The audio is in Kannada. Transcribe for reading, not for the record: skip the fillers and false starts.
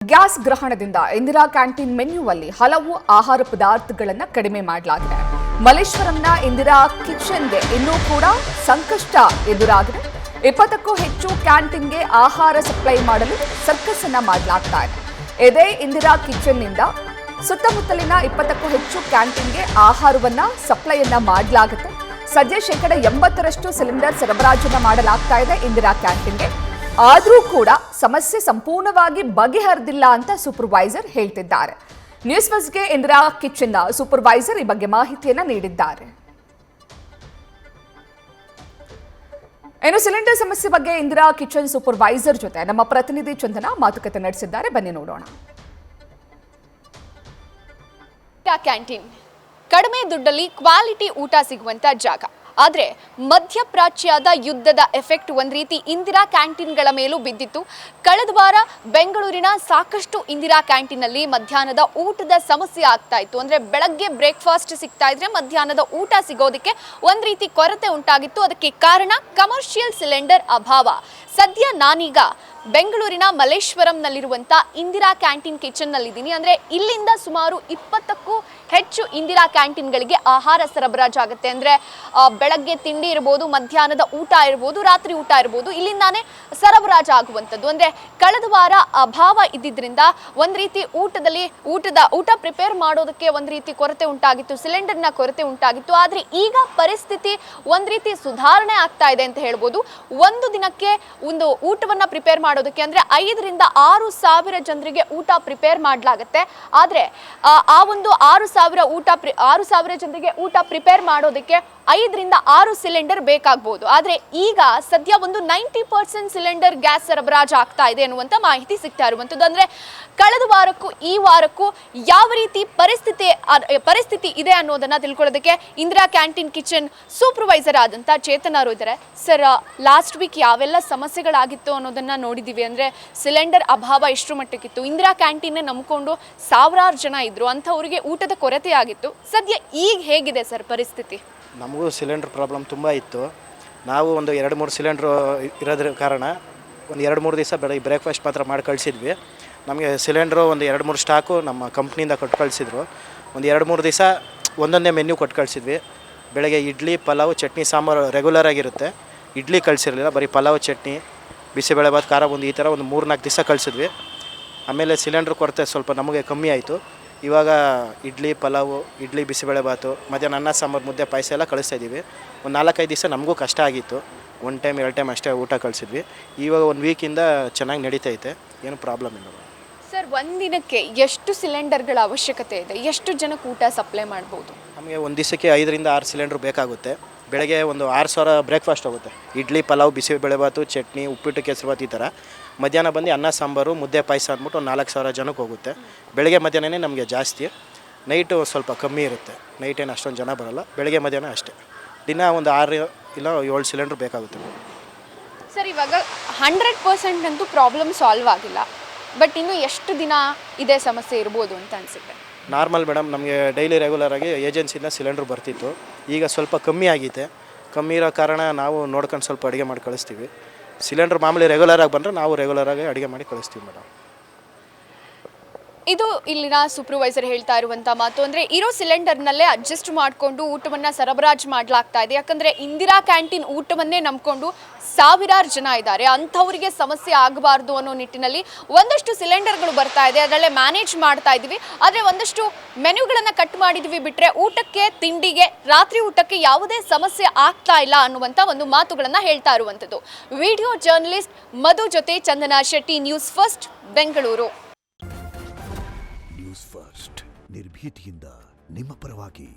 ಗ್ಯಾಸ್ ಗ್ರಹಣದಿಂದ ಇಂದಿರಾ ಕ್ಯಾಂಟೀನ್ ಮೆನ್ಯೂವಲ್ಲಿ ಹಲವು ಆಹಾರ ಪದಾರ್ಥಗಳನ್ನು ಕಡಿಮೆ ಮಾಡಲಾಗಿದೆ. ಮಲ್ಲೇಶ್ವರಂನ ಇಂದಿರಾ ಕಿಚನ್ಗೆ ಇನ್ನೂ ಕೂಡ ಸಂಕಷ್ಟ ಎದುರಾಗಿದೆ. 20ಕ್ಕೂ ಹೆಚ್ಚು ಕ್ಯಾಂಟೀನ್ಗೆ ಆಹಾರ ಸಪ್ಲೈ ಮಾಡಲು ಸರ್ಕಸ್ ಅನ್ನ ಮಾಡಲಾಗ್ತಾ ಇದೆ. ಇದೇ ಇಂದಿರಾ ಕಿಚನ್ನಿಂದ ಸುತ್ತಮುತ್ತಲಿನ 20ಕ್ಕೂ ಹೆಚ್ಚು ಕ್ಯಾಂಟೀನ್ಗೆ ಆಹಾರವನ್ನ ಸಪ್ಲೈಯನ್ನ ಮಾಡಲಾಗುತ್ತೆ. ಸದ್ಯ ಶೇಕಡ 80ರಷ್ಟು ಸಿಲಿಂಡರ್ ಸರಬರಾಜನ್ನ ಮಾಡಲಾಗ್ತಾ ಇದೆ ಇಂದಿರಾ ಕ್ಯಾಂಟೀನ್ಗೆ. ಆದರೂ ಕೂಡ ಸಮಸ್ಯೆ ಸಂಪೂರ್ಣವಾಗಿ ಬಗೆಹರಿದಿಲ್ಲ ಅಂತ ಸೂಪರ್ವೈಸರ್ ಹೇಳ್ತಿದ್ದಾರೆ. ನ್ಯೂಸ್ ಫಸ್ಟ್ಗೆ ಇಂದಿರಾ ಕಿಚನ್ನ ಸೂಪರ್ವೈಸರ್ ಈ ಬಗ್ಗೆ ಮಾಹಿತಿಯನ್ನ ನೀಡಿದ್ದಾರೆ. ಇನ್ನು ಸಿಲಿಂಡರ್ ಸಮಸ್ಯೆ ಬಗ್ಗೆ ಇಂದಿರಾ ಕಿಚನ್ ಸೂಪರ್ವೈಸರ್ ಜೊತೆ ನಮ್ಮ ಪ್ರತಿನಿಧಿ ಚಂದನ ಮಾತುಕತೆ ನಡೆಸಿದ್ದಾರೆ. ಬನ್ನಿ ನೋಡೋಣ. ಕ್ಯಾಂಟೀನ್ ಕಡಿಮೆ ದುಡ್ಡಲ್ಲಿ ಕ್ವಾಲಿಟಿ ಊಟ ಸಿಗುವಂತ ಜಾಗ. ಆದರೆ ಮಧ್ಯಪ್ರಾಚ್ಯದ ಯುದ್ಧದ ಎಫೆಕ್ಟ್ ಒಂದು ರೀತಿ ಇಂದಿರಾ ಕ್ಯಾಂಟೀನ್ಗಳ ಮೇಲೂ ಬಿದ್ದಿತ್ತು. ಕಳೆದ ವಾರ ಬೆಂಗಳೂರಿನ ಸಾಕಷ್ಟು ಇಂದಿರಾ ಕ್ಯಾಂಟೀನಲ್ಲಿ ಮಧ್ಯಾಹ್ನದ ಊಟದ ಸಮಸ್ಯೆ ಆಗ್ತಾ ಇತ್ತು. ಅಂದರೆ ಬೆಳಗ್ಗೆ ಬ್ರೇಕ್ಫಾಸ್ಟ್ ಸಿಗ್ತಾ ಇದ್ರೆ ಮಧ್ಯಾಹ್ನದ ಊಟ ಸಿಗೋದಕ್ಕೆ ಒಂದು ರೀತಿ ಕೊರತೆ ಉಂಟಾಗಿತ್ತು. ಅದಕ್ಕೆ ಕಾರಣ ಕಮರ್ಷಿಯಲ್ ಸಿಲಿಂಡರ್ ಅಭಾವ. ಸದ್ಯ ನಾನೀಗ ಬೆಂಗಳೂರಿನ ಮಲ್ಲೇಶ್ವರಂನಲ್ಲಿರುವಂಥ ಇಂದಿರಾ ಕ್ಯಾಂಟೀನ್ ಕಿಚನ್ನಲ್ಲಿದ್ದೀನಿ. ಅಂದರೆ ಇಲ್ಲಿಂದ ಸುಮಾರು 20ಕ್ಕೂ ಹೆಚ್ಚು ಇಂದಿರಾ ಕ್ಯಾಂಟೀನ್ಗಳಿಗೆ ಆಹಾರ ಸರಬರಾಜಾಗುತ್ತೆ. ಅಂದರೆ ಬೆಳಗ್ಗೆ ತಿಂಡಿ ಇರ್ಬೋದು, ಮಧ್ಯಾಹ್ನದ ಊಟ ಇರ್ಬೋದು, ರಾತ್ರಿ ಊಟ ಇರ್ಬೋದು, ಇಲ್ಲಿಂದಾನೇ ಸರಬರಾಜಾಗುವಂಥದ್ದು. ಅಂದರೆ ಕಳೆದ ವಾರ ಅಭಾವ ಇದ್ದಿದ್ದರಿಂದ ಒಂದು ರೀತಿ ಊಟ ಪ್ರಿಪೇರ್ ಮಾಡೋದಕ್ಕೆ ಒಂದು ರೀತಿ ಕೊರತೆ ಉಂಟಾಗಿತ್ತು, ಸಿಲಿಂಡರ್ನ ಕೊರತೆ ಉಂಟಾಗಿತ್ತು. ಆದರೆ ಈಗ ಪರಿಸ್ಥಿತಿ ಒಂದು ರೀತಿ ಸುಧಾರಣೆ ಆಗ್ತಾ ಇದೆ ಅಂತ ಹೇಳ್ಬೋದು. ಒಂದು ದಿನಕ್ಕೆ ಒಂದು ಊಟವನ್ನು ಪ್ರಿಪೇರ್ ಮಾಡೋದಕ್ಕೆ ಅಂದರೆ 5ರಿಂದ 6 ಸಾವಿರ ಜನರಿಗೆ ಊಟ ಪ್ರಿಪೇರ್ ಮಾಡಲಾಗುತ್ತೆ. ಆದರೆ ಆ ಒಂದು 6 ಸಾವಿರ ಜನರಿಗೆ ಊಟ ಪ್ರಿಪೇರ್ ಮಾಡೋದಕ್ಕೆ 5ರಿಂದ 6 ಸಿಲಿಂಡರ್ ಬೇಕಾಗಬಹುದು. ಆದರೆ ಈಗ ಸದ್ಯ ಒಂದು 90% ಸಿಲಿಂಡರ್ ಗ್ಯಾಸ್ ಸರಬರಾಜು ಆಗ್ತಾ ಇದೆ ಅನ್ನುವಂಥ ಮಾಹಿತಿ ಸಿಗ್ತಾ ಇರುವಂಥದ್ದು. ಅಂದರೆ ಕಳೆದ ವಾರಕ್ಕೂ ಈ ವಾರಕ್ಕೂ ಯಾವ ರೀತಿ ಪರಿಸ್ಥಿತಿ ಇದೆ ಅನ್ನೋದನ್ನ ತಿಳ್ಕೊಳ್ಳೋದಕ್ಕೆ ಇಂದಿರಾ ಕ್ಯಾಂಟೀನ್ ಕಿಚನ್ ಸೂಪರ್ವೈಸರ್ ಆದಂಥ ಚೇತನ್ ಅವರು ಇದ್ದಾರೆ. ಸರ್, ಲಾಸ್ಟ್ ವೀಕ್ ಯಾವೆಲ್ಲ ಸಮಸ್ಯೆಗಳಾಗಿತ್ತು ಅನ್ನೋದನ್ನ ನೋಡಿದ್ದೀವಿ. ಅಂದರೆ ಸಿಲಿಂಡರ್ ಅಭಾವ ಎಷ್ಟು ಮಟ್ಟಕ್ಕಿತ್ತು, ಇಂದಿರಾ ಕ್ಯಾಂಟೀನ್ ನಂಬಿಕೊಂಡು ಸಾವಿರಾರು ಜನ ಇದ್ರು, ಅಂಥವರಿಗೆ ಊಟದ ಕೊರತೆ ಆಗಿತ್ತು. ಸದ್ಯ ಈಗ ಹೇಗಿದೆ ಸರ್ ಪರಿಸ್ಥಿತಿ? ನಮಗೂ ಸಿಲಿಂಡ್ರ್ ಪ್ರಾಬ್ಲಮ್ ತುಂಬ ಇತ್ತು. ನಾವು ಒಂದು 2-3 ಸಿಲಿಂಡ್ರು ಇರೋದ್ರ ಕಾರಣ ಒಂದು 2-3 ದಿವಸ ಬೆಳಗ್ಗೆ ಬ್ರೇಕ್ಫಾಸ್ಟ್ ಮಾತ್ರ ಮಾಡಿ ಕಳಿಸಿದ್ವಿ. ನಮಗೆ ಸಿಲಿಂಡ್ರು ಒಂದು 2-3 ಸ್ಟಾಕು ನಮ್ಮ ಕಂಪ್ನಿಯಿಂದ ಕೊಟ್ಟು ಕಳಿಸಿದ್ರು. ಒಂದು 2-3 ದಿವಸ ಒಂದೊಂದೇ ಮೆನ್ಯೂ ಕೊಟ್ಟು ಕಳಿಸಿದ್ವಿ. ಬೆಳಗ್ಗೆ ಇಡ್ಲಿ, ಪಲಾವ್, ಚಟ್ನಿ, ಸಾಂಬಾರು ರೆಗ್ಯುಲರ್ ಆಗಿರುತ್ತೆ. ಇಡ್ಲಿ ಕಳಿಸಿರಲಿಲ್ಲ, ಬರೀ ಪಲಾವ್, ಚಟ್ನಿ, ಬಿಸಿಬೇಳೆಭಾತ್, ಖಾರ ಒಂದು ಈ ಥರ ಒಂದು 3-4 ದಿವಸ ಕಳಿಸಿದ್ವಿ. ಆಮೇಲೆ ಸಿಲಿಂಡ್ರ್ ಕೊರತೆ ಸ್ವಲ್ಪ ನಮಗೆ ಕಮ್ಮಿ ಆಯಿತು. ಇವಾಗ ಇಡ್ಲಿ, ಪಲಾವು, ಇಡ್ಲಿ, ಬಿಸಿಬೇಳೆಭಾತು, ಮಧ್ಯಾಹ್ನ ಅನ್ನ, ಸಾಂಬಾರು, ಮುದ್ದೆ, ಪಾಯಸ ಎಲ್ಲ ಕಳಿಸ್ತಾಯಿದ್ದೀವಿ. ಒಂದು 4-5 ದಿವಸ ನಮಗೂ ಕಷ್ಟ ಆಗಿತ್ತು. 1 ಟೈಮ್ 2 ಟೈಮ್ ಅಷ್ಟೇ ಊಟ ಕಳಿಸಿದ್ವಿ. ಇವಾಗ 1 ವೀಕಿಂದ ಚೆನ್ನಾಗಿ ನಡೀತೈತೆ, ಏನು ಪ್ರಾಬ್ಲಮ್ ಇಲ್ಲ. ಸರ್, ಒಂದಿನಕ್ಕೆ ಎಷ್ಟು ಸಿಲಿಂಡರ್ಗಳ ಅವಶ್ಯಕತೆ ಇದೆ? ಎಷ್ಟು ಜನಕ್ಕೆ ಊಟ ಸಪ್ಲೈ ಮಾಡ್ಬೋದು? ನಮಗೆ ಒಂದು ದಿವಸಕ್ಕೆ 5ರಿಂದ 6 ಸಿಲಿಂಡ್ರ್ ಬೇಕಾಗುತ್ತೆ. ಬೆಳಗ್ಗೆ ಒಂದು 6,000 ಬ್ರೇಕ್ಫಾಸ್ಟ್ ಹೋಗುತ್ತೆ. ಇಡ್ಲಿ, ಪಲಾವ್, ಬಿಸಿಬೇಳೆಭಾತು, ಚಟ್ನಿ, ಉಪ್ಪಿಟ್ಟು, ಕೇಸರಿಭಾತು ಈ ಥರ. ಮಧ್ಯಾಹ್ನ ಬಂದು ಅನ್ನ, ಸಾಂಬಾರು, ಮುದ್ದೆ, ಪಾಯಸ ಅಂದ್ಬಿಟ್ಟು ಒಂದು 4,000 ಜನಕ್ಕೆ ಹೋಗುತ್ತೆ. ಬೆಳಗ್ಗೆ ಮಧ್ಯಾಹ್ನನೇ ನಮಗೆ ಜಾಸ್ತಿ, ನೈಟು ಸ್ವಲ್ಪ ಕಮ್ಮಿ ಇರುತ್ತೆ. ನೈಟ್ ಏನು ಅಷ್ಟೊಂದು ಜನ ಬರೋಲ್ಲ, ಬೆಳಗ್ಗೆ ಮಧ್ಯಾಹ್ನ ಅಷ್ಟೇ. ದಿನ ಒಂದು 6 ಇಲ್ಲ 7 ಸಿಲಿಂಡ್ರ್ ಬೇಕಾಗುತ್ತೆ. ಸರ್, ಇವಾಗ 100% ಅಂತೂ ಪ್ರಾಬ್ಲಮ್ ಸಾಲ್ವ್ ಆಗಿಲ್ಲ, ಬಟ್ ಇನ್ನು ಎಷ್ಟು ದಿನ ಇದೇ ಸಮಸ್ಯೆ ಇರ್ಬೋದು ಅಂತ ಅನಿಸುತ್ತೆ? ನಾರ್ಮಲ್ ಮೇಡಮ್, ನಮಗೆ ಡೈಲಿ ರೆಗ್ಯುಲರಾಗಿ ಏಜೆನ್ಸಿಯಿಂದ ಸಿಲಿಂಡ್ರ್ ಬರ್ತಿತ್ತು. ಈಗ ಸ್ವಲ್ಪ ಕಮ್ಮಿ ಆಗಿದೆ. ಕಮ್ಮಿ ಇರೋ ಕಾರಣ ನಾವು ನೋಡ್ಕೊಂಡು ಸ್ವಲ್ಪ ಅಡುಗೆ ಮಾಡಿ ಕಳಿಸ್ತೀವಿ. ಸಿಲಿಂಡ್ರ್ ಮಾಮೂಲಿ ರೆಗ್ಯುಲರಾಗಿ ಬಂದರೆ ನಾವು ರೆಗ್ಯುಲರಾಗಿ ಅಡುಗೆ ಮಾಡಿ ಕಳಿಸ್ತೀವಿ ಮೇಡಮ್. ಇದು ಇಲ್ಲಿನ ಸೂಪರ್ವೈಸರ್ ಹೇಳ್ತಾ ಇರುವಂಥ ಮಾತು. ಅಂದರೆ ಇರೋ ಸಿಲಿಂಡರ್ನಲ್ಲೇ ಅಡ್ಜಸ್ಟ್ ಮಾಡಿಕೊಂಡು ಊಟವನ್ನು ಸರಬರಾಜು ಮಾಡಲಾಗ್ತಾ ಇದೆ. ಯಾಕಂದರೆ ಇಂದಿರಾ ಕ್ಯಾಂಟೀನ್ ಊಟವನ್ನೇ ನಂಬಿಕೊಂಡು ಸಾವಿರಾರು ಜನ ಇದ್ದಾರೆ. ಅಂಥವರಿಗೆ ಸಮಸ್ಯೆ ಆಗಬಾರ್ದು ಅನ್ನೋ ನಿಟ್ಟಿನಲ್ಲಿ ಒಂದಷ್ಟು ಸಿಲಿಂಡರ್ಗಳು ಬರ್ತಾ ಇದೆ, ಅದರಲ್ಲೇ ಮ್ಯಾನೇಜ್ ಮಾಡ್ತಾ ಇದ್ದೀವಿ. ಆದರೆ ಒಂದಷ್ಟು ಮೆನ್ಯೂಗಳನ್ನು ಕಟ್ ಮಾಡಿದ್ವಿ ಬಿಟ್ಟರೆ ಊಟಕ್ಕೆ, ತಿಂಡಿಗೆ, ರಾತ್ರಿ ಊಟಕ್ಕೆ ಯಾವುದೇ ಸಮಸ್ಯೆ ಆಗ್ತಾ ಇಲ್ಲ ಅನ್ನುವಂಥ ಒಂದು ಮಾತುಗಳನ್ನು ಹೇಳ್ತಾ ಇರುವಂಥದ್ದು. ವಿಡಿಯೋ ಜರ್ನಲಿಸ್ಟ್ ಮಧು ಜೊತೆ Chandana Shetty, news first, Bengaluru. News first ನಿರ್ಭೀತಿಯಿಂದ ನಿಮ್ಮ ಪರವಾಗಿ.